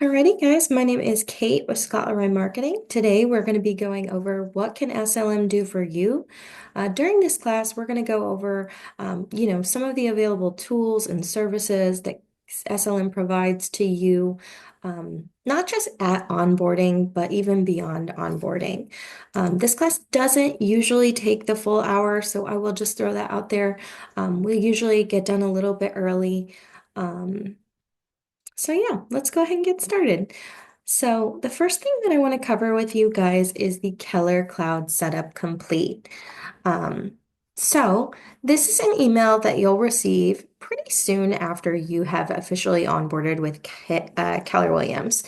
Alrighty, guys, my name is Kate with Scott Leroy Marketing. Today, we're going to be going over what can SLM do for you. During this class, we're going to go over, some of the available tools and services that SLM provides to you, not just at onboarding, but even beyond onboarding. This class doesn't usually take the full hour, so I will just throw that out there. We usually get done a little bit early. Um, so yeah, let's go ahead and get started. So the first thing that I want to cover with you guys is the Keller Cloud Setup Complete. Um, so this is an email that you'll receive pretty soon after you have officially onboarded with Keller Williams.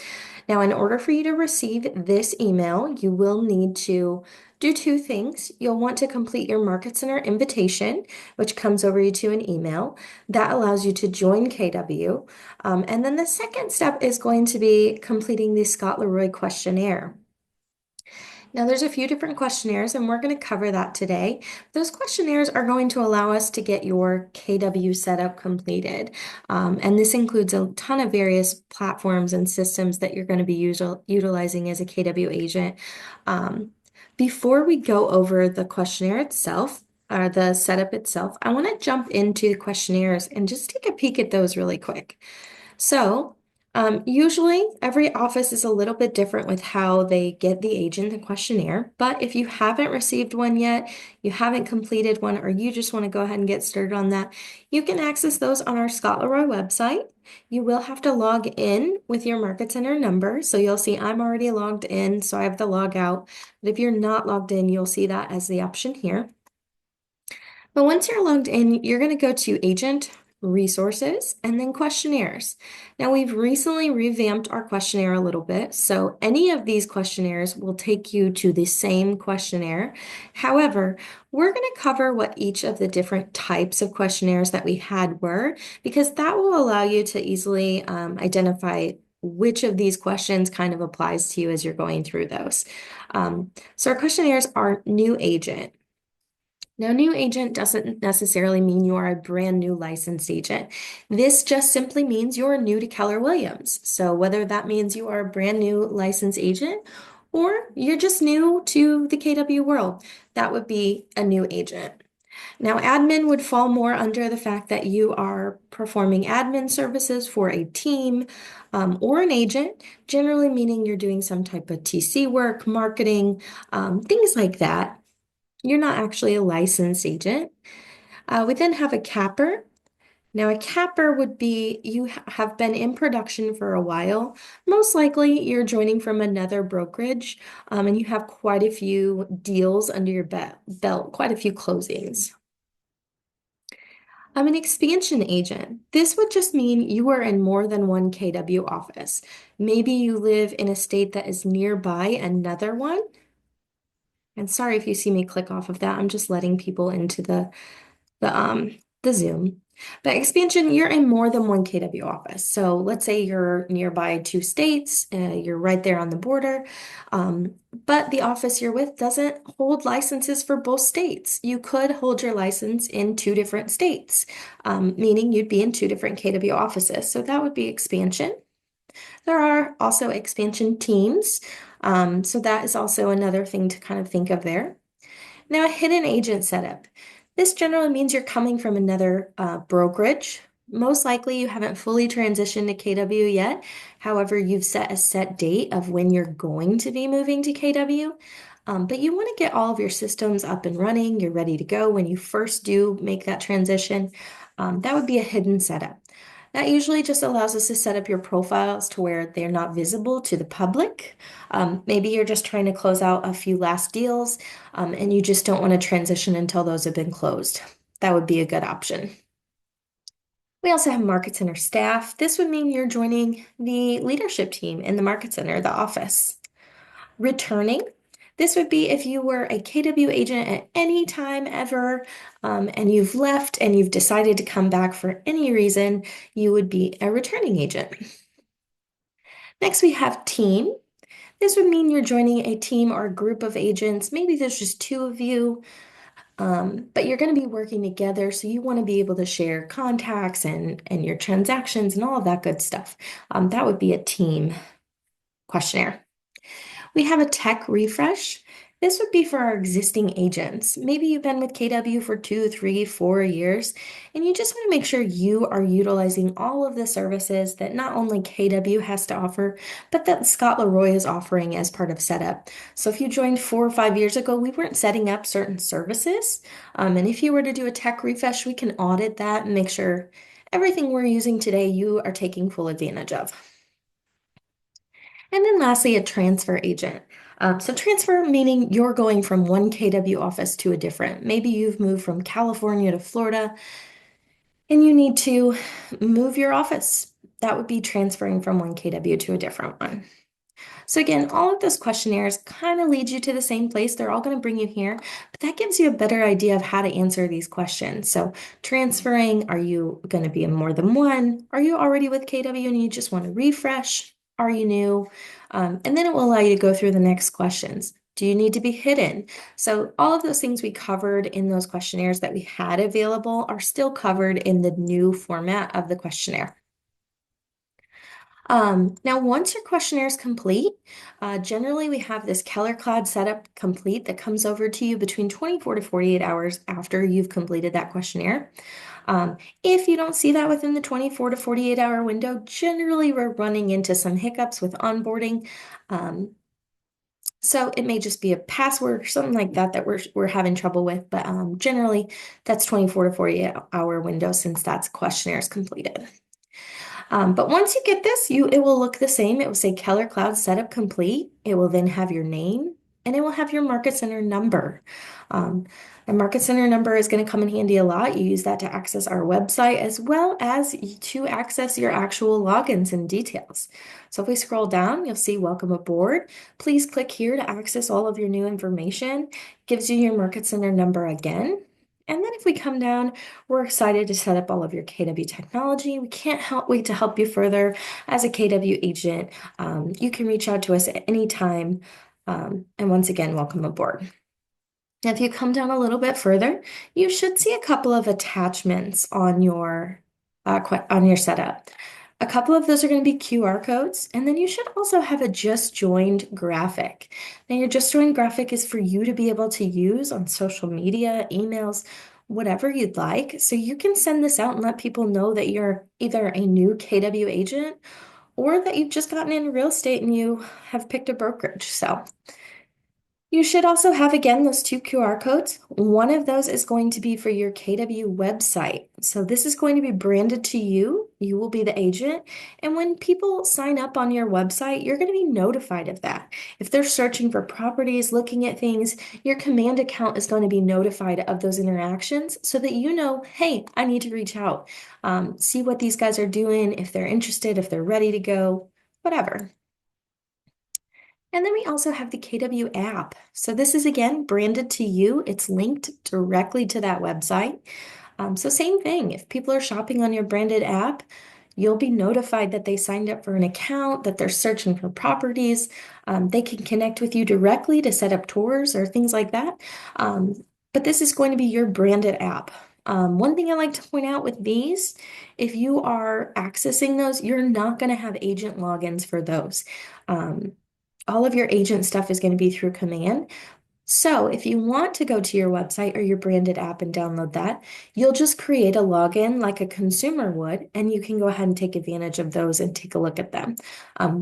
Now, in order for you to receive this email, you will need to do two things. You'll want to complete your Market Center invitation, which comes over you to an email. That allows you to join KW. And then the second step is going to be completing the Scott Leroy questionnaire. Now, there's a few different questionnaires, and we're going to cover that today. Those questionnaires are going to allow us to get your KW setup completed. And this includes a ton of various platforms and systems that you're going to be utilizing as a KW agent. Before we go over the questionnaire itself, or the setup itself, I want to jump into the questionnaires and just take a peek at those really quick. So, usually every office is a little bit different with how they get the agent the questionnaire. But if you haven't received one yet, you haven't completed one, or you just want to go ahead and get started on that, you can access those on our Scott Leroy website. You will have to log in with your Market Center number. So you'll see I'm already logged in, so I have the log out. But if you're not logged in, you'll see that as the option here. But once you're logged in, you're going to go to Agent Resources and then Questionnaires. Now, we've recently revamped our questionnaire a little bit, so any of these questionnaires will take you to the same questionnaire. However, we're going to cover what each of the different types of questionnaires that we had were, because that will allow you to easily identify which of these questions kind of applies to you as you're going through those. So our questionnaires are new agent. Now, new agent doesn't necessarily mean you are a brand new licensed agent. This just simply means you're new to Keller Williams. So whether that means you are a brand new licensed agent or you're just new to the KW world, that would be a new agent. Now, admin would fall more under the fact that you are performing admin services for a team or an agent, generally meaning you're doing some type of TC work, marketing, things like that. You're not actually a licensed agent. We then have a capper. Now, a capper would be you have been in production for a while. Most likely, you're joining from another brokerage, and you have quite a few deals under your belt, quite a few closings. I'm an expansion agent. This would just mean you are in more than one KW office. Maybe you live in a state that is nearby another one. And sorry if you see me click off of that. I'm just letting people into the Zoom. But expansion, you're in more than one KW office. So let's say you're nearby two states, you're right there on the border, but the office you're with doesn't hold licenses for both states. You could hold your license in two different states, meaning you'd be in two different KW offices. So that would be expansion. There are also expansion teams. So that is also another thing to kind of think of there. Now, a hidden agent setup. This generally means you're coming from another brokerage. Most likely you haven't fully transitioned to KW yet. However, you've set a set date of when you're going to be moving to KW. But you want to get all of your systems up and running. You're ready to go when you first do make that transition. That would be a hidden setup. That usually just allows us to set up your profiles to where they're not visible to the public. Maybe you're just trying to close out a few last deals, and you just don't want to transition until those have been closed. That would be a good option. We also have Market Center staff. This would mean you're joining the leadership team in the Market Center, the office. Returning. This would be if you were a KW agent at any time ever, and you've left and you've decided to come back for any reason, you would be a returning agent. Next, we have team. This would mean you're joining a team or a group of agents. Maybe there's just two of you. But you're going to be working together, so you want to be able to share contacts and your transactions and all of that good stuff. That would be a team questionnaire. We have a tech refresh. This would be for our existing agents. Maybe you've been with KW for 2, 3, 4 years, and you just want to make sure you are utilizing all of the services that not only KW has to offer, but that Scott Leroy is offering as part of setup. So if you joined 4 or 5 years ago, we weren't setting up certain services. And if you were to do a tech refresh, we can audit that and make sure everything we're using today, you are taking full advantage of. And then lastly, a transfer agent. So transfer meaning you're going from one KW office to a different. Maybe you've moved from California to Florida and you need to move your office. That would be transferring from one KW to a different one. So again, all of those questionnaires kind of lead you to the same place. They're all going to bring you here, but that gives you a better idea of how to answer these questions. So transferring, are you going to be in more than one? Are you already with KW and you just want to refresh? Are you new? And then it will allow you to go through the next questions. Do you need to be hidden? So all of those things we covered in those questionnaires that we had available are still covered in the new format of the questionnaire. Now, once your questionnaire is complete, generally we have this Keller Cloud setup complete that comes over to you between 24 to 48 hours after you've completed that questionnaire. If you don't see that within the 24 to 48 hour window, generally we're running into some hiccups with onboarding. So it may just be a password or something like that that we're having trouble with, but generally that's 24 to 48 hour window since that's questionnaire is completed. But once you get this, it will look the same. It will say Keller Cloud Setup Complete. It will then have your name and it will have your Market Center number. The Market Center number is going to come in handy a lot. You use that to access our website as well as to access your actual logins and details. So if we scroll down, you'll see Welcome Aboard. Please click here to access all of your new information. Gives you your Market Center number again. And then if we come down, we're excited to set up all of your KW technology. We can't wait to help you further as a KW agent. You can reach out to us at any time. And once again, welcome aboard. Now, if you come down a little bit further, you should see a couple of attachments on your setup. A couple of those are going to be QR codes, and then you should also have a just joined graphic. Now, your just joined graphic is for you to be able to use on social media, emails, whatever you'd like. So you can send this out and let people know that you're either a new KW agent or that you've just gotten into real estate and you have picked a brokerage. So you should also have, again, those two QR codes. One of those is going to be for your KW website. So this is going to be branded to you. You will be the agent. And when people sign up on your website, you're going to be notified of that. If they're searching for properties, looking at things, your command account is going to be notified of those interactions so that you know, hey, I need to reach out, see what these guys are doing, if they're interested, if they're ready to go, whatever. And then we also have the KW app. So this is again branded to you. It's linked directly to that website. So same thing, if people are shopping on your branded app, you'll be notified that they signed up for an account, that they're searching for properties. They can connect with you directly to set up tours or things like that. But this is going to be your branded app. One thing I like to point out with these, if you are accessing those, you're not going to have agent logins for those. All of your agent stuff is going to be through command. So if you want to go to your website or your branded app and download that, you'll just create a login like a consumer would, and you can go ahead and take advantage of those and take a look at them.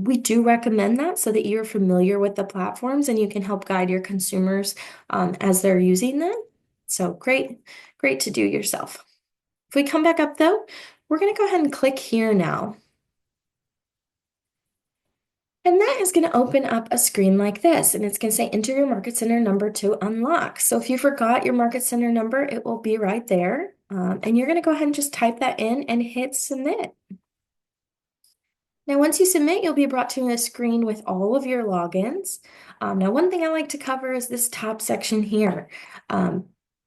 We do recommend that so that you're familiar with the platforms and you can help guide your consumers as they're using them. So great, great to do yourself. If we come back up though, we're going to go ahead and click here now. And that is going to open up a screen like this, and it's going to say enter your Market Center number to unlock. So if you forgot your Market Center number, it will be right there. And you're going to go ahead and just type that in and hit submit. Now, once you submit, you'll be brought to a screen with all of your logins. Now, one thing I like to cover is this top section here.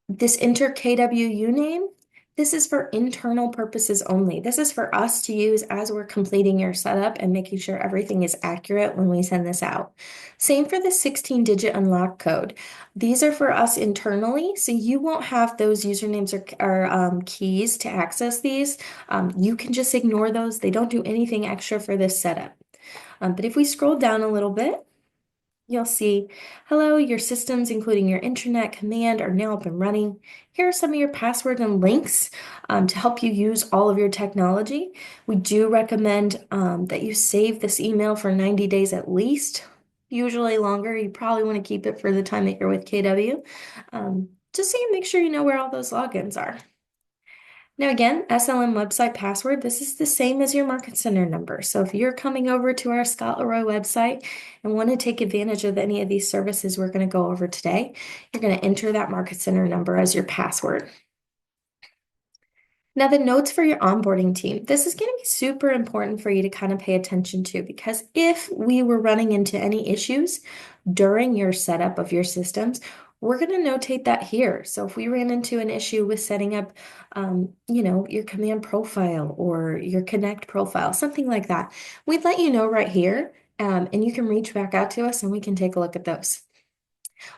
This enter KWU name. This is for internal purposes only. This is for us to use as we're completing your setup and making sure everything is accurate when we send this out. Same for the 16-digit unlock code. These are for us internally, so you won't have those usernames or keys to access these. You can just ignore those. They don't do anything extra for this setup. But if we scroll down a little bit, you'll see, hello, your systems, including your internet command, are now up and running. Here are some of your passwords and links to help you use all of your technology. We do recommend that you save this email for 90 days at least, usually longer. You probably want to keep it for the time that you're with KW, just so you make sure you know where all those logins are. Now again, SLM website password, this is the same as your Market Center number. So if you're coming over to our Scott Leroy website and want to take advantage of any of these services we're going to go over today, you're going to enter that Market Center number as your password. Now, the notes for your onboarding team. This is going to be super important for you to kind of pay attention to, because if we were running into any issues during your setup of your systems, we're going to notate that here. So if we ran into an issue with setting up, your command profile or your connect profile, something like that, we'd let you know right here, and you can reach back out to us and we can take a look at those.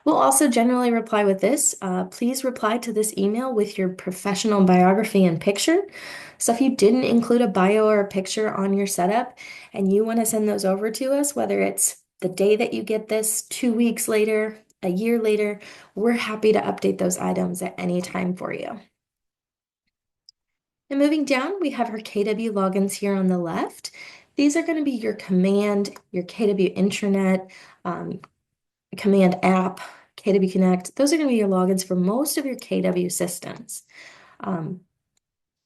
We'll also generally reply with this. Please reply to this email with your professional biography and picture. So if you didn't include a bio or a picture on your setup and you want to send those over to us, whether it's the day that you get this, 2 weeks later, a year later, we're happy to update those items at any time for you. And moving down, we have our KW logins here on the left. These are going to be your command, your KW intranet, Command App, KW Connect. Those are going to be your logins for most of your KW systems.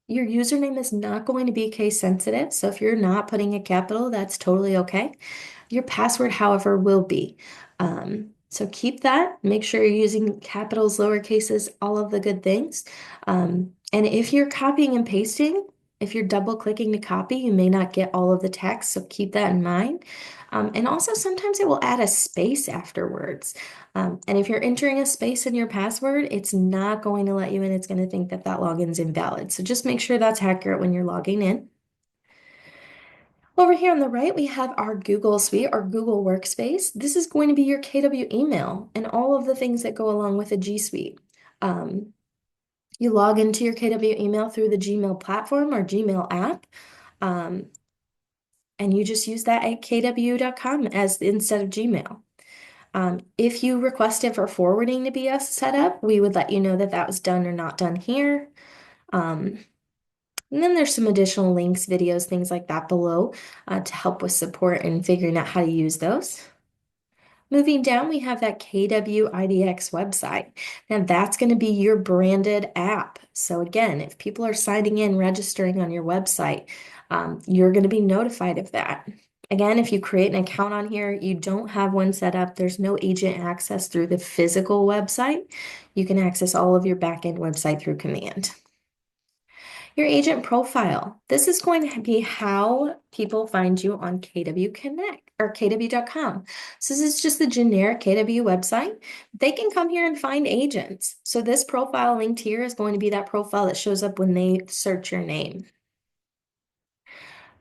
Your username is not going to be case sensitive, so if you're not putting a capital, that's totally okay. Your password, however, will be. So keep that. Make sure you're using capitals, lowercases, all of the good things. And if you're copying and pasting, if you're double clicking to copy, you may not get all of the text, so keep that in mind. And also sometimes it will add a space afterwards. And if you're entering a space in your password, it's not going to let you in. It's going to think that that login's invalid. So just make sure that's accurate when you're logging in. Over here on the right, we have our Google Suite, our Google Workspace. This is going to be your KW email and all of the things that go along with a G Suite. You log into your KW email through the Gmail platform or Gmail app. And you just use that at kw.com as instead of Gmail. If you requested for forwarding to be set up, we would let you know that that was done or not done here. And then there's some additional links, videos, things like that below to help with support and figuring out how to use those. Moving down, we have that KW IDX website. Now that's going to be your branded app. So again, if people are signing in, registering on your website, you're going to be notified of that. Again, if you create an account on here, you don't have one set up, there's no agent access through the physical website. You can access all of your backend website through command. Your agent profile. This is going to be how people find you on KW Connect or KW.com. So this is just the generic KW website. They can come here and find agents. So this profile linked here is going to be that profile that shows up when they search your name.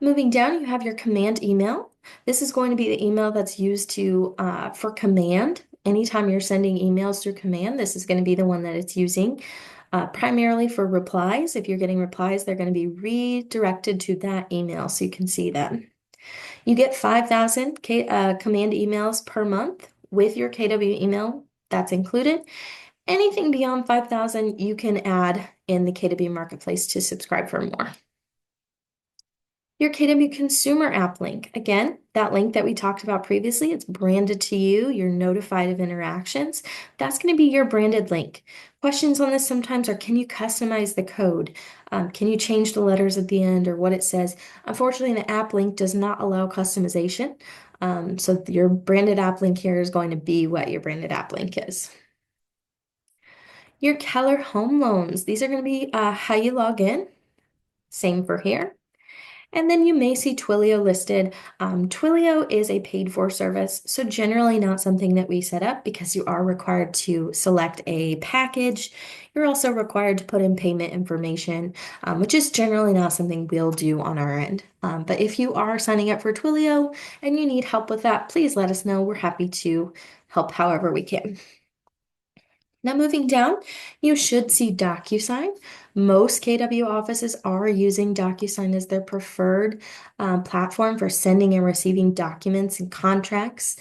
Moving down, you have your command email. This is going to be the email that's used to for command. Anytime you're sending emails through command, this is going to be the one that it's using. Primarily for replies. If you're getting replies, they're going to be redirected to that email so you can see them. You get 5,000 command emails per month with your KW email. That's included. Anything beyond 5,000, you can add in the KW Marketplace to subscribe for more. Your KW consumer app link. Again, that link that we talked about previously, it's branded to you. You're notified of interactions. That's going to be your branded link. Questions on this sometimes are, can you customize the code? Can you change the letters at the end or what it says? Unfortunately, the app link does not allow customization. So your branded app link here is going to be what your branded app link is. Your Keller home loans. These are going to be how you log in. Same for here. And then you may see Twilio listed. Twilio is a paid for service, so generally not something that we set up because you are required to select a package. You're also required to put in payment information, which is generally not something we'll do on our end. But if you are signing up for Twilio and you need help with that, please let us know. We're happy to help however we can. Now moving down, you should see DocuSign. Most KW offices are using DocuSign as their preferred platform for sending and receiving documents and contracts.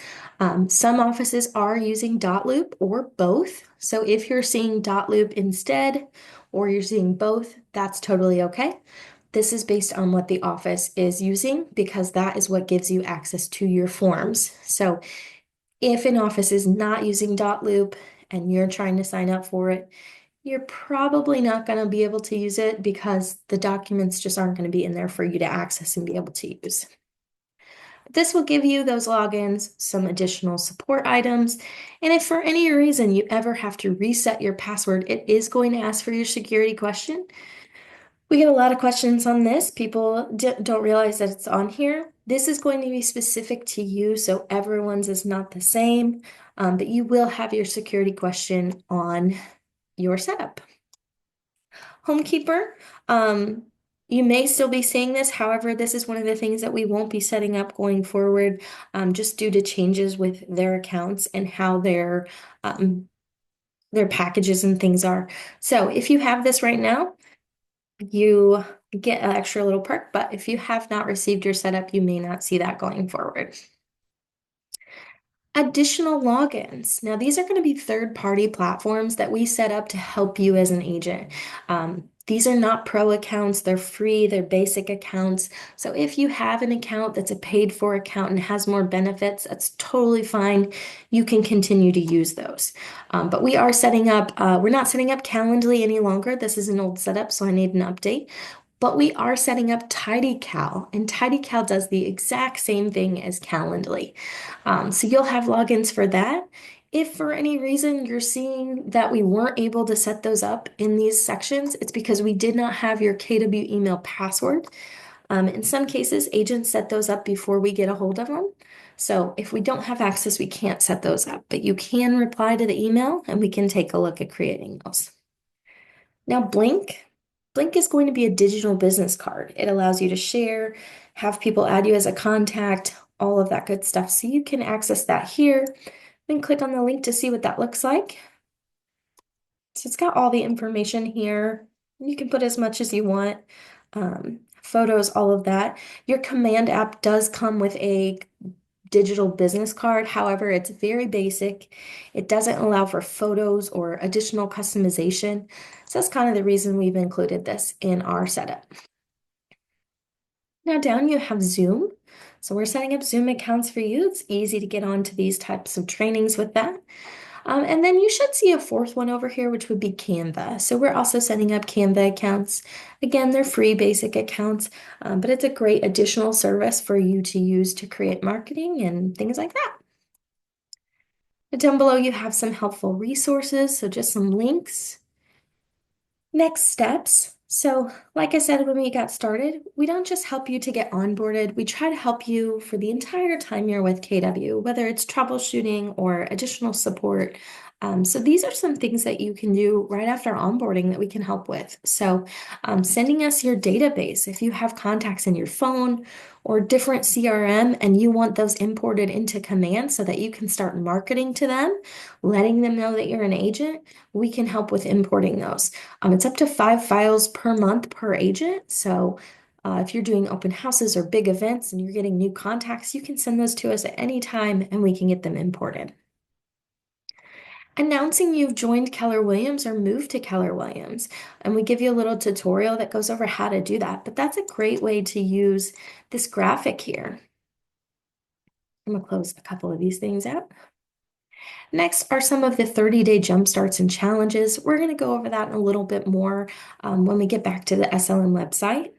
Some offices are using Dotloop or both. So if you're seeing Dotloop instead, or you're seeing both, that's totally okay. This is based on what the office is using because that is what gives you access to your forms. So if an office is not using Dotloop and you're trying to sign up for it, you're probably not going to be able to use it because the documents just aren't going to be in there for you to access and be able to use. This will give you those logins, some additional support items, and if for any reason you ever have to reset your password, it is going to ask for your security question. We get a lot of questions on this. People don't realize that it's on here. This is going to be specific to you, so everyone's is not the same, but you will have your security question on your setup. Homekeeper, you may still be seeing this. However, this is one of the things that we won't be setting up going forward, just due to changes with their accounts and how their packages and things are. So if you have this right now, you get an extra little perk, but if you have not received your setup, you may not see that going forward. Additional logins. Now, these are going to be third-party platforms that we set up to help you as an agent. These are not pro accounts, they're free, they're basic accounts. So if you have an account that's a paid for account and has more benefits, that's totally fine. You can continue to use those. But we are setting up, we're not setting up Calendly any longer. This is an old setup, so I need an update. But we are setting up TidyCal, and TidyCal does the exact same thing as Calendly. So you'll have logins for that. If for any reason you're seeing that we weren't able to set those up in these sections, it's because we did not have your KW email password. In some cases, agents set those up before we get a hold of them. So if we don't have access, we can't set those up, but you can reply to the email and we can take a look at creating those. Now, Blink is going to be a digital business card. It allows you to share, have people add you as a contact, all of that good stuff. So you can access that here. Then click on the link to see what that looks like. So it's got all the information here. You can put as much as you want, photos, all of that. Your command app does come with a digital business card. However, it's very basic. It doesn't allow for photos or additional customization. So that's kind of the reason we've included this in our setup. Now down you have Zoom. So we're setting up Zoom accounts for you. It's easy to get onto these types of trainings with that. And then you should see a fourth one over here, which would be Canva. So we're also setting up Canva accounts. Again, they're free basic accounts, but it's a great additional service for you to use to create marketing and things like that. Down below, you have some helpful resources, so just some links. Next steps. So, like I said when we got started, we don't just help you to get onboarded. We try to help you for the entire time you're with KW, whether it's troubleshooting or additional support. So these are some things that you can do right after onboarding that we can help with. So sending us your database, if you have contacts in your phone or different CRM and you want those imported into Command so that you can start marketing to them, letting them know that you're an agent, we can help with importing those. It's up to 5 files per month per agent. So if you're doing open houses or big events and you're getting new contacts, you can send those to us at any time and we can get them imported. Announcing you've joined Keller Williams or moved to Keller Williams. And we give you a little tutorial that goes over how to do that. But that's a great way to use this graphic here. I'm going to close a couple of these things out. Next are some of the 30-day jump starts and challenges. We're going to go over that in a little bit more when we get back to the SLM website.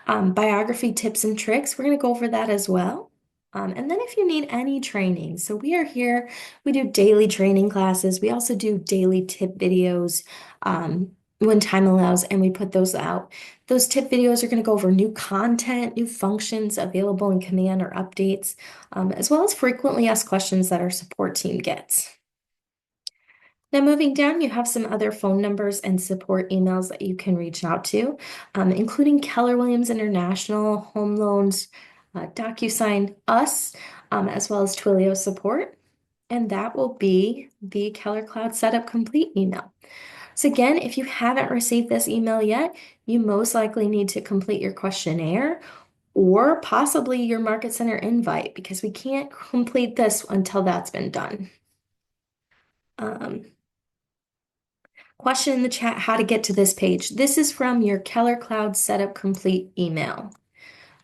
Biography tips and tricks, we're going to go over that as well. And then if you need any training, so we are here, we do daily training classes. We also do daily tip videos when time allows, and we put those out. Those tip videos are going to go over new content, new functions available in command or updates, as well as frequently asked questions that our support team gets. Now, moving down, you have some other phone numbers and support emails that you can reach out to, including Keller Williams International, Home Loans, DocuSign, us, as well as Twilio support. And that will be the Keller Cloud Setup Complete email. So again, if you haven't received this email yet, you most likely need to complete your questionnaire or possibly your Market Center invite because we can't complete this until that's been done. Question in the chat, how to get to this page. This is from your Keller Cloud Setup Complete email.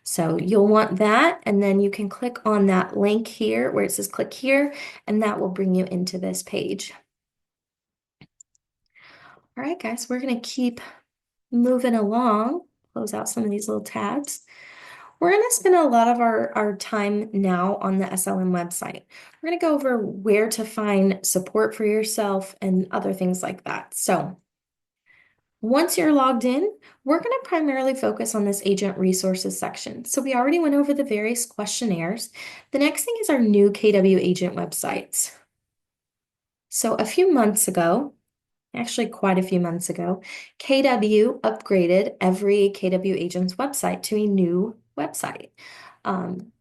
So you'll want that, and then you can click on that link here where it says click here, and that will bring you into this page. All right, guys, we're going to keep moving along, close out some of these little tabs. We're going to spend a lot of our time now on the SLM website. We're going to go over where to find support for yourself and other things like that. So once you're logged in, we're going to primarily focus on this agent resources section. So we already went over the various questionnaires. The next thing is our new KW agent websites. So a few months ago, actually quite a few months ago, KW upgraded every KW agent's website to a new website.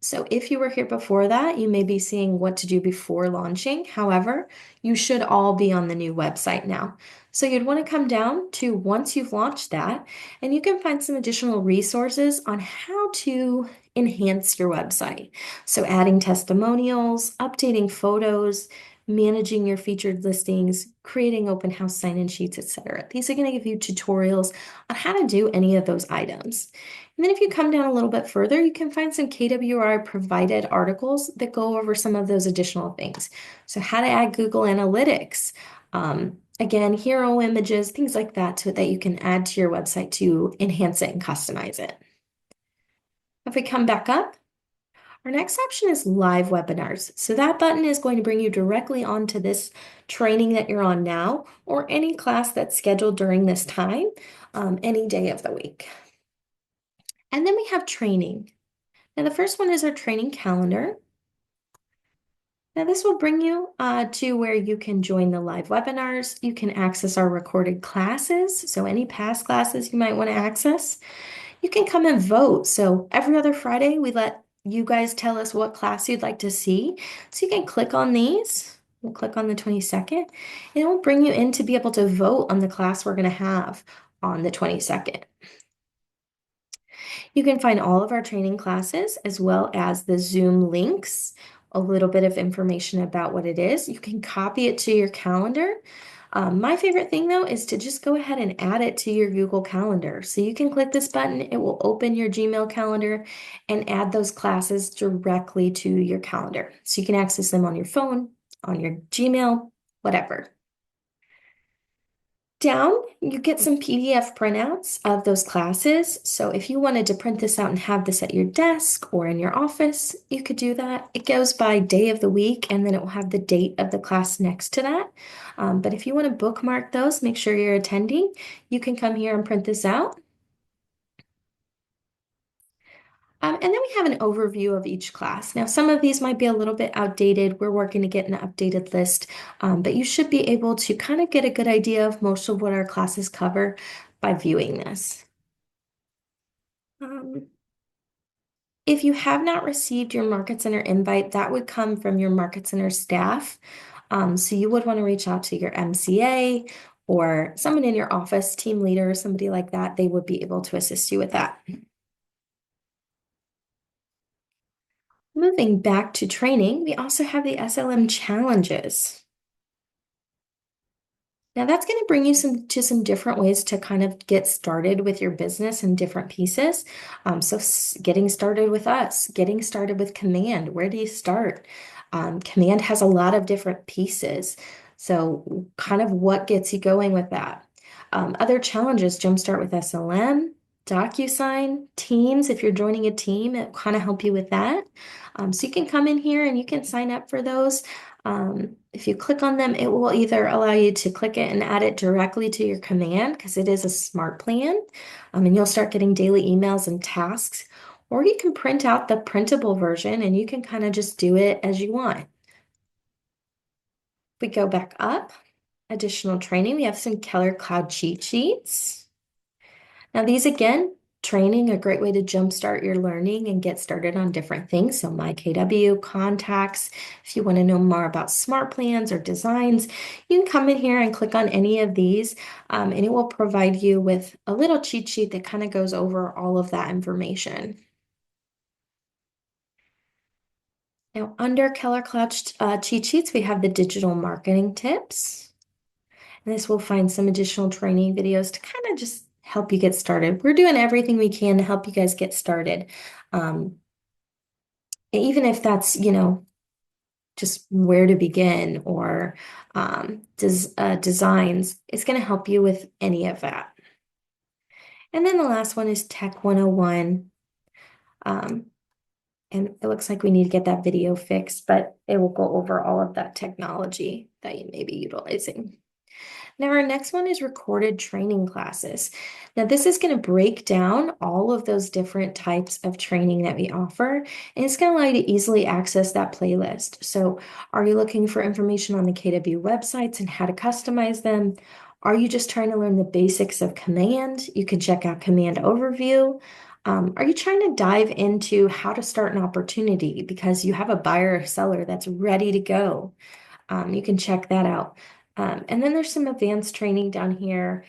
So if you were here before that, you may be seeing what to do before launching. However, you should all be on the new website now. So you'd want to come down to once you've launched that, and you can find some additional resources on how to enhance your website. So adding testimonials, updating photos, managing your featured listings, creating open house sign-in sheets, etc. These are going to give you tutorials on how to do any of those items. And then if you come down a little bit further, you can find some KWRI provided articles that go over some of those additional things. So how to add Google Analytics, again, hero images, things like that, so that you can add to your website to enhance it and customize it. If we come back up, our next option is live webinars. So that button is going to bring you directly onto this training that you're on now, or any class that's scheduled during this time, any day of the week. And then we have training. Now the first one is our training calendar. Now this will bring you to where you can join the live webinars. You can access our recorded classes. So any past classes you might want to access. You can come and vote. So every other Friday, we let you guys tell us what class you'd like to see. So you can click on these. We'll click on the 22nd, and it will bring you in to be able to vote on the class we're going to have on the 22nd. You can find all of our training classes as well as the Zoom links, a little bit of information about what it is. You can copy it to your calendar. My favorite thing though is to just go ahead and add it to your Google Calendar. So you can click this button, it will open your Gmail calendar and add those classes directly to your calendar. So you can access them on your phone, on your Gmail, whatever. Down, you get some PDF printouts of those classes. So if you wanted to print this out and have this at your desk or in your office, you could do that. It goes by day of the week, and then it will have the date of the class next to that. But if you want to bookmark those, make sure you're attending, you can come here and print this out. And then we have an overview of each class. Now, some of these might be a little bit outdated. We're working to get an updated list, but you should be able to kind of get a good idea of most of what our classes cover by viewing this. If you have not received your Market Center invite, that would come from your Market Center staff. So you would want to reach out to your MCA or someone in your office, team leader, somebody like that. They would be able to assist you with that. Moving back to training, we also have the SLM challenges. Now that's going to bring you to some different ways to kind of get started with your business in different pieces. So getting started with us, getting started with Command, where do you start? Command has a lot of different pieces. So kind of what gets you going with that? Other challenges, Jumpstart with SLM, DocuSign, Teams. If you're joining a team, it kind of help you with that. So you can come in here and you can sign up for those. If you click on them, it will either allow you to click it and add it directly to your command because it is a smart plan, and you'll start getting daily emails and tasks, or you can print out the printable version and you can kind of just do it as you want. If we go back up, additional training, we have some Keller Cloud cheat sheets. Now these again, training, a great way to jumpstart your learning and get started on different things. So my KW, contacts, if you want to know more about smart plans or designs, you can come in here and click on any of these, and it will provide you with a little cheat sheet that kind of goes over all of that information. Now under Keller Cloud cheat sheets, we have the digital marketing tips. And this will find some additional training videos to kind of just help you get started. We're doing everything we can to help you guys get started. Even if that's, just where to begin or designs, it's going to help you with any of that. And then the last one is Tech 101. And it looks like we need to get that video fixed, but it will go over all of that technology that you may be utilizing. Now, our next one is recorded training classes. Now, this is going to break down all of those different types of training that we offer, and it's going to allow you to easily access that playlist. So, are you looking for information on the KW websites and how to customize them? Are you just trying to learn the basics of command? You can check out Command Overview. Are you trying to dive into how to start an opportunity because you have a buyer or seller that's ready to go? You can check that out. And then there's some advanced training down here.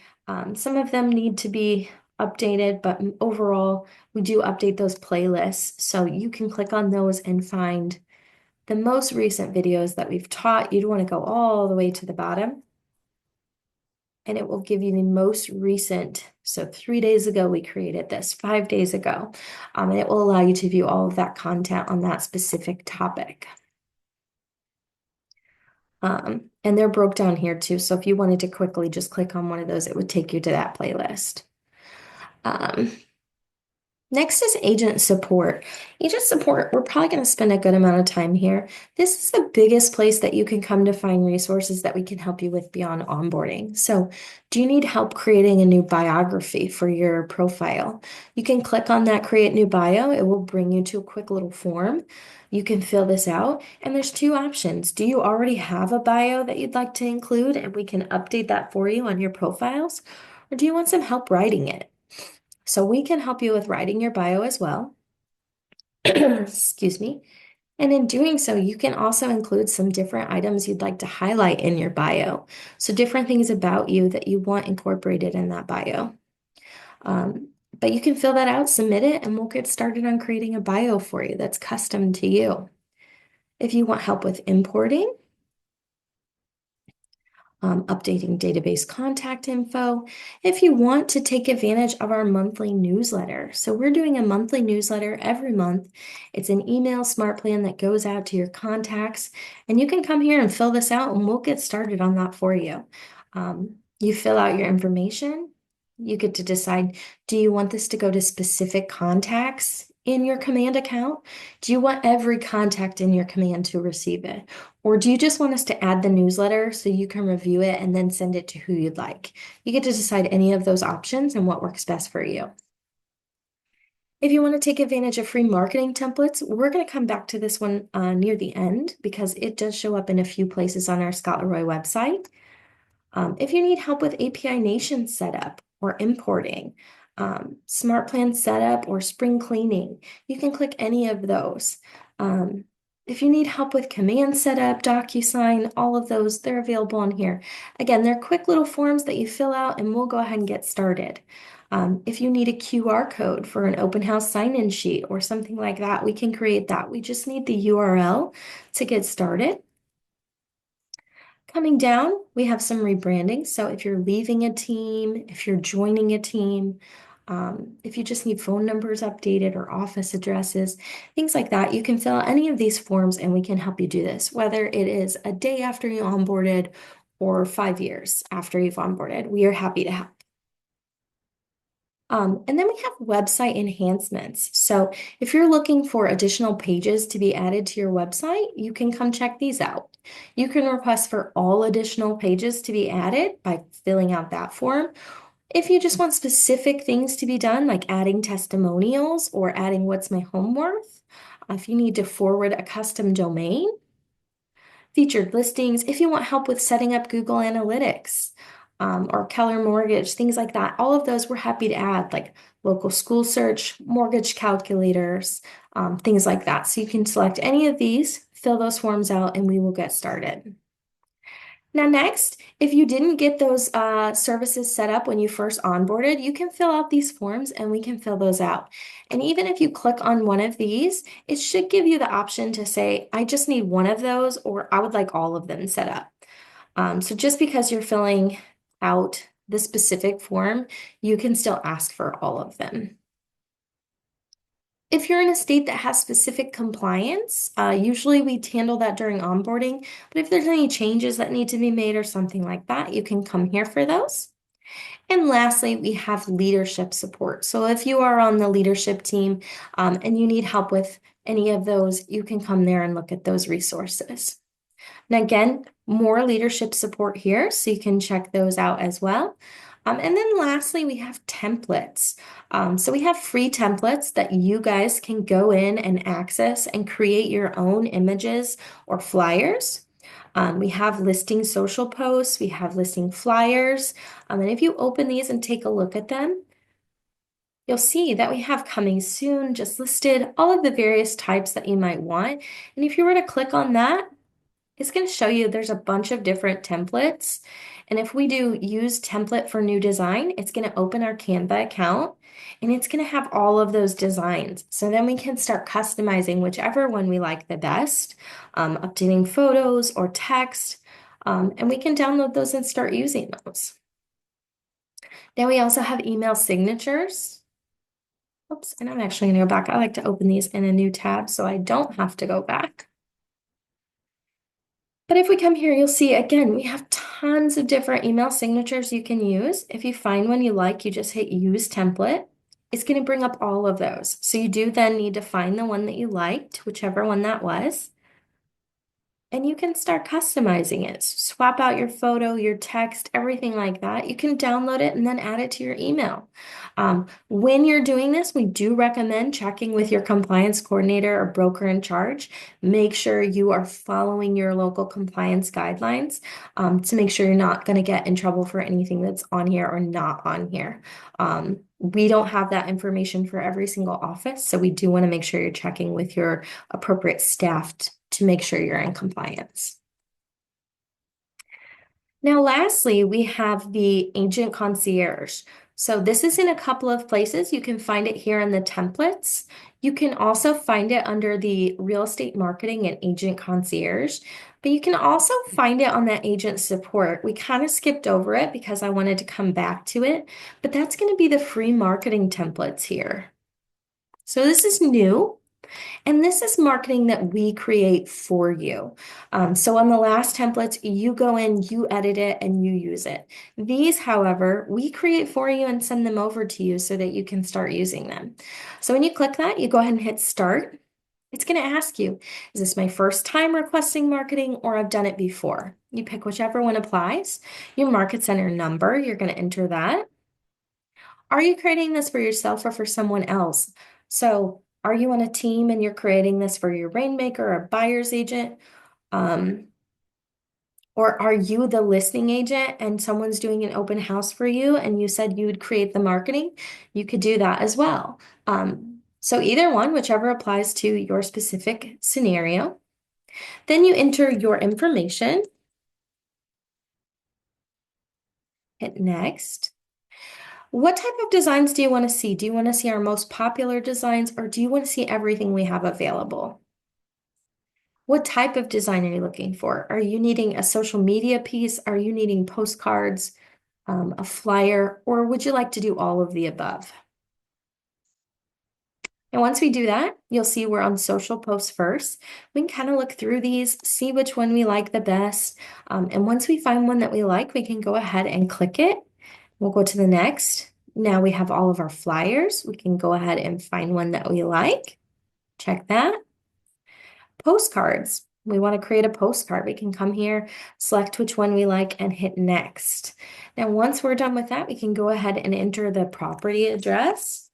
Some of them need to be updated, but overall, we do update those playlists. So you can click on those and find the most recent videos that we've taught. You'd want to go all the way to the bottom, and it will give you the most recent. So 3 days ago, we created this, 5 days ago, and it will allow you to view all of that content on that specific topic. And they're broke down here too. So if you wanted to quickly just click on one of those, it would take you to that playlist. Um, Next is agent support. Agent support, we're probably going to spend a good amount of time here. This is the biggest place that you can come to find resources that we can help you with beyond onboarding. So, do you need help creating a new biography for your profile? You can click on that Create New Bio. It will bring you to a quick little form. You can fill this out, and there's two options. Do you already have a bio that you'd like to include, and we can update that for you on your profiles? Or do you want some help writing it? So we can help you with writing your bio as well. Excuse me. And in doing so, you can also include some different items you'd like to highlight in your bio. So different things about you that you want incorporated in that bio. But you can fill that out, submit it, and we'll get started on creating a bio for you that's custom to you. If you want help with importing, updating database contact info. If you want to take advantage of our monthly newsletter. So we're doing a monthly newsletter every month. It's an email smart plan that goes out to your contacts, and you can come here and fill this out and we'll get started on that for you. You fill out your information. You get to decide, do you want this to go to specific contacts in your command account? Do you want every contact in your command to receive it? Or do you just want us to add the newsletter so you can review it and then send it to who you'd like? You get to decide any of those options and what works best for you. If you want to take advantage of free marketing templates, we're going to come back to this one near the end because it does show up in a few places on our Scott Leroy website. If you need help with API Nation setup or importing, Smart Plan setup or spring cleaning, you can click any of those. If you need help with command setup, DocuSign, all of those, they're available on here. Again, they're quick little forms that you fill out and we'll go ahead and get started. If you need a QR code for an open house sign-in sheet or something like that, we can create that. We just need the URL to get started. Coming down, we have some rebranding. So if you're leaving a team, if you're joining a team, if you just need phone numbers updated or office addresses, things like that, you can fill out any of these forms and we can help you do this, whether it is a day after you onboarded or 5 years after you've onboarded. We are happy to help. And then we have website enhancements. So if you're looking for additional pages to be added to your website, you can come check these out. You can request for all additional pages to be added by filling out that form. If you just want specific things to be done, like adding testimonials or adding what's my home worth, if you need to forward a custom domain, featured listings, if you want help with setting up Google Analytics, or Keller Mortgage, things like that. All of those we're happy to add, like local school search, mortgage calculators, things like that. So you can select any of these, fill those forms out, and we will get started. Now, next, if you didn't get those services set up when you first onboarded, you can fill out these forms and we can fill those out. And even if you click on one of these, it should give you the option to say, I just need one of those, or I would like all of them set up. So just because you're filling out the specific form, you can still ask for all of them. If you're in a state that has specific compliance, usually we handle that during onboarding, but if there's any changes that need to be made or something like that, you can come here for those. And lastly, we have leadership support. So if you are on the leadership team and you need help with any of those, you can come there and look at those resources. And again, more leadership support here, so you can check those out as well. And then lastly, we have templates. So we have free templates that you guys can go in and access and create your own images or flyers. We have listing social posts, we have listing flyers. And if you open these and take a look at them, you'll see that we have coming soon, just listed all of the various types that you might want. And if you were to click on that, it's going to show you there's a bunch of different templates. And if we do use template for new design, it's going to open our Canva account and it's going to have all of those designs. So then we can start customizing whichever one we like the best, updating photos or text, and we can download those and start using those. Now we also have email signatures. Oops, and I'm actually going to go back. I like to open these in a new tab so I don't have to go back. But if we come here, you'll see again, we have tons of different email signatures you can use. If you find one you like, you just hit use template. It's going to bring up all of those. So you do then need to find the one that you liked, whichever one that was. And you can start customizing it. Swap out your photo, your text, everything like that. You can download it and then add it to your email. When you're doing this, we do recommend checking with your compliance coordinator or broker in charge. Make sure you are following your local compliance guidelines to make sure you're not going to get in trouble for anything that's on here or not on here. We don't have that information for every single office, so we do want to make sure you're checking with your appropriate staff to make sure you're in compliance. Now, lastly, we have the agent concierge. So this is in a couple of places. You can find it here in the templates. You can also find it under the real estate marketing and agent concierge, but you can also find it on that agent support. We kind of skipped over it because I wanted to come back to it, but that's going to be the free marketing templates here. So this is new. And this is marketing that we create for you. So on the last templates, you go in, you edit it, and you use it. These, however, we create for you and send them over to you so that you can start using them. So when you click that, you go ahead and hit start. It's going to ask you, is this my first time requesting marketing or I've done it before? You pick whichever one applies. Your market center number, you're going to enter that. Are you creating this for yourself or for someone else? So are you on a team and you're creating this for your rainmaker or buyer's agent? Or are you the listing agent and someone's doing an open house for you and you said you would create the marketing? You could do that as well. So either one, whichever applies to your specific scenario. Then you enter your information. Hit next. What type of designs do you want to see? Do you want to see our most popular designs or do you want to see everything we have available? What type of design are you looking for? Are you needing a social media piece? Are you needing postcards, a flyer, or would you like to do all of the above? And once we do that, you'll see we're on social posts first. We can kind of look through these, see which one we like the best. And once we find one that we like, we can go ahead and click it. We'll go to the next. Now we have all of our flyers. We can go ahead and find one that we like. Check that. Postcards. We want to create a postcard. We can come here, select which one we like, and hit next. Now, once we're done with that, we can go ahead and enter the property address.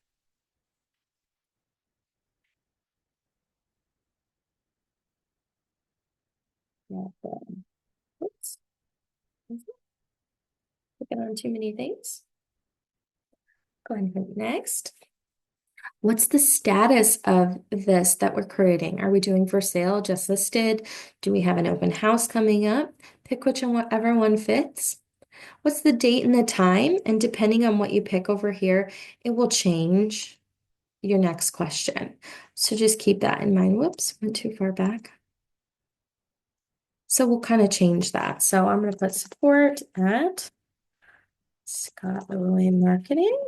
Oops, clicking on too many things. Go ahead and hit next. What's the status of this that we're creating? Are we doing for sale, just listed? Do we have an open house coming up? Pick which and whatever one fits. What's the date and the time? And depending on what you pick over here, it will change your next question. So just keep that in mind. Whoops, went too far back. So we'll kind of change that. So I'm going to put support at Scott Leroy Marketing.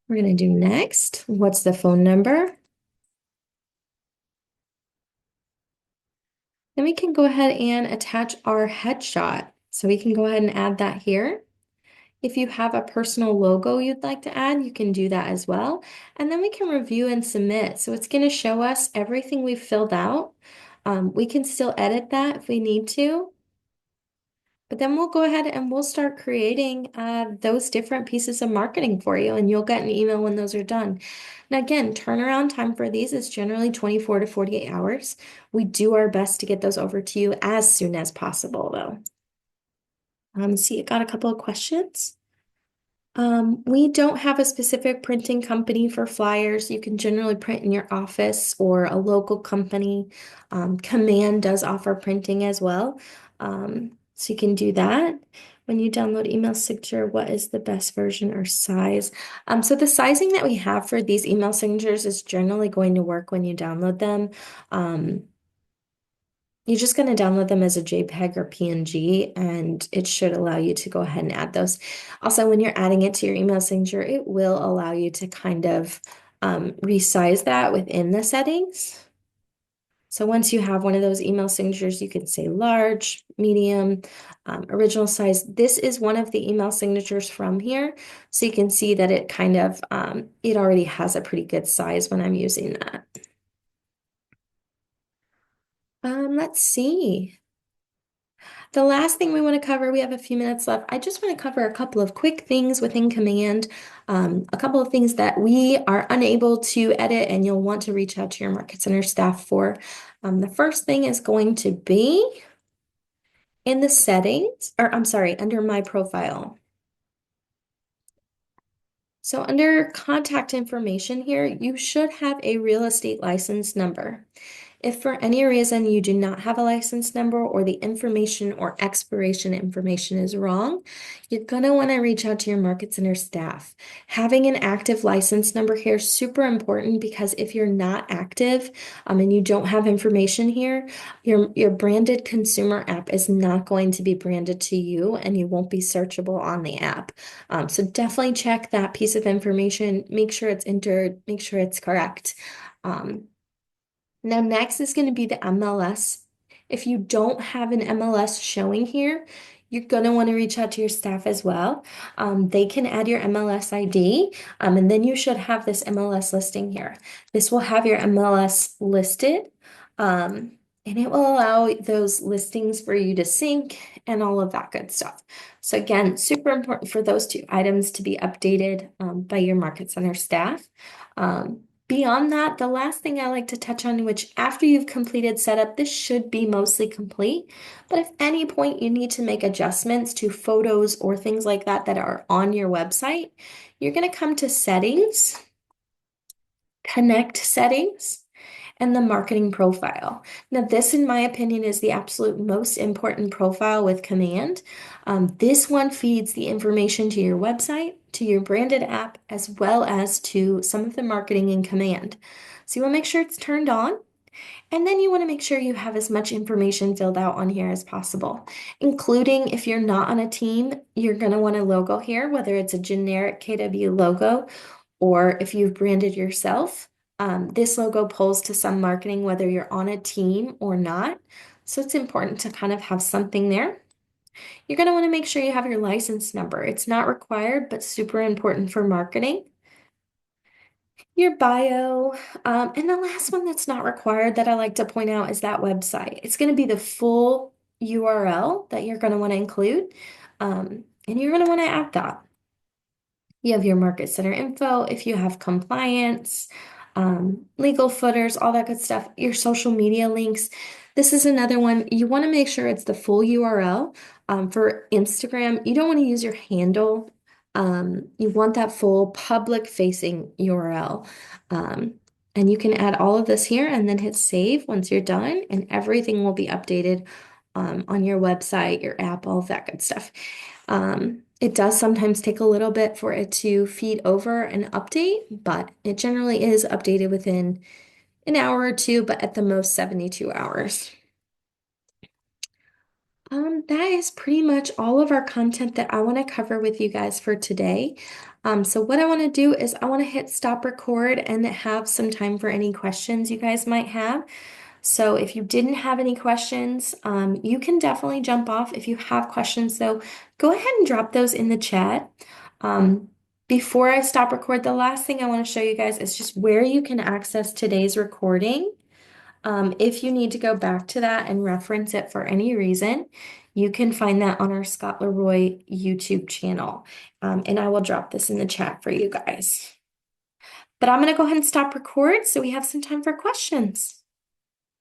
We're going to do next. What's the phone number? Then we can go ahead and attach our headshot. So we can go ahead and add that here. If you have a personal logo you'd like to add, you can do that as well. And then we can review and submit. So it's going to show us everything we've filled out. We can still edit that if we need to. But then we'll go ahead and we'll start creating those different pieces of marketing for you, and you'll get an email when those are done. Now, again, turnaround time for these is generally 24 to 48 hours. We do our best to get those over to you as soon as possible, though. See, I got a couple of questions. We don't have a specific printing company for flyers. You can generally print in your office or a local company. Command does offer printing as well. So you can do that. When you download email signature, what is the best version or size? So the sizing that we have for these email signatures is generally going to work when you download them. You're just going to download them as a JPEG or PNG, and it should allow you to go ahead and add those. Also, when you're adding it to your email signature, it will allow you to kind of resize that within the settings. So once you have one of those email signatures, you can say large, medium, original size. This is one of the email signatures from here. So you can see that it kind of, it already has a pretty good size when I'm using that. Let's see. The last thing we want to cover, we have a few minutes left. I just want to cover a couple of quick things within Command, a couple of things that we are unable to edit and you'll want to reach out to your Market Center staff for. The first thing is going to be in the settings, or I'm sorry, under my profile. So under contact information here, you should have a real estate license number. If for any reason you do not have a license number or the information or expiration information is wrong, you're going to want to reach out to your Market Center staff. Having an active license number here is super important because if you're not active and you don't have information here, your branded consumer app is not going to be branded to you and you won't be searchable on the app. So definitely check that piece of information, make sure it's entered, make sure it's correct. Now, next is going to be the MLS. If you don't have an MLS showing here, you're going to want to reach out to your staff as well. They can add your MLS ID, and then you should have this MLS listing here. This will have your MLS listed, and it will allow those listings for you to sync and all of that good stuff. So again, super important for those two items to be updated by your Market Center staff. Beyond that, the last thing I like to touch on, which after you've completed setup, this should be mostly complete. But if any point you need to make adjustments to photos or things like that that are on your website, you're going to come to settings, connect settings, and the marketing profile. Now, this, in my opinion, is the absolute most important profile with Command. This one feeds the information to your website, to your branded app, as well as to some of the marketing in Command. So you want to make sure it's turned on. And then you want to make sure you have as much information filled out on here as possible, including if you're not on a team, you're going to want a logo here, whether it's a generic KW logo or if you've branded yourself. This logo pulls to some marketing, whether you're on a team or not. So it's important to kind of have something there. You're going to want to make sure you have your license number. It's not required, but super important for marketing. Your bio. And the last one that's not required that I like to point out is that website. It's going to be the full URL that you're going to want to include. And you're going to want to add that. You have your market center info, if you have compliance, legal footers, all that good stuff, your social media links. This is another one. You want to make sure it's the full URL. For Instagram, you don't want to use your handle. You want that full public facing URL. Um, and you can add all of this here and then hit save once you're done, and everything will be updated on your website, your app, all of that good stuff. It does sometimes take a little bit for it to feed over and update, but it generally is updated within an hour or two, but at the most 72 hours. That is pretty much all of our content that I want to cover with you guys for today. So what I want to do is I want to hit stop record and have some time for any questions you guys might have. So if you didn't have any questions, you can definitely jump off. If you have questions, though, go ahead and drop those in the chat. Um, Before I stop record, the last thing I want to show you guys is just where you can access today's recording. If you need to go back to that and reference it for any reason, you can find that on our Scott Leroy YouTube channel. And I will drop this in the chat for you guys. But I'm going to go ahead and stop record so we have some time for questions.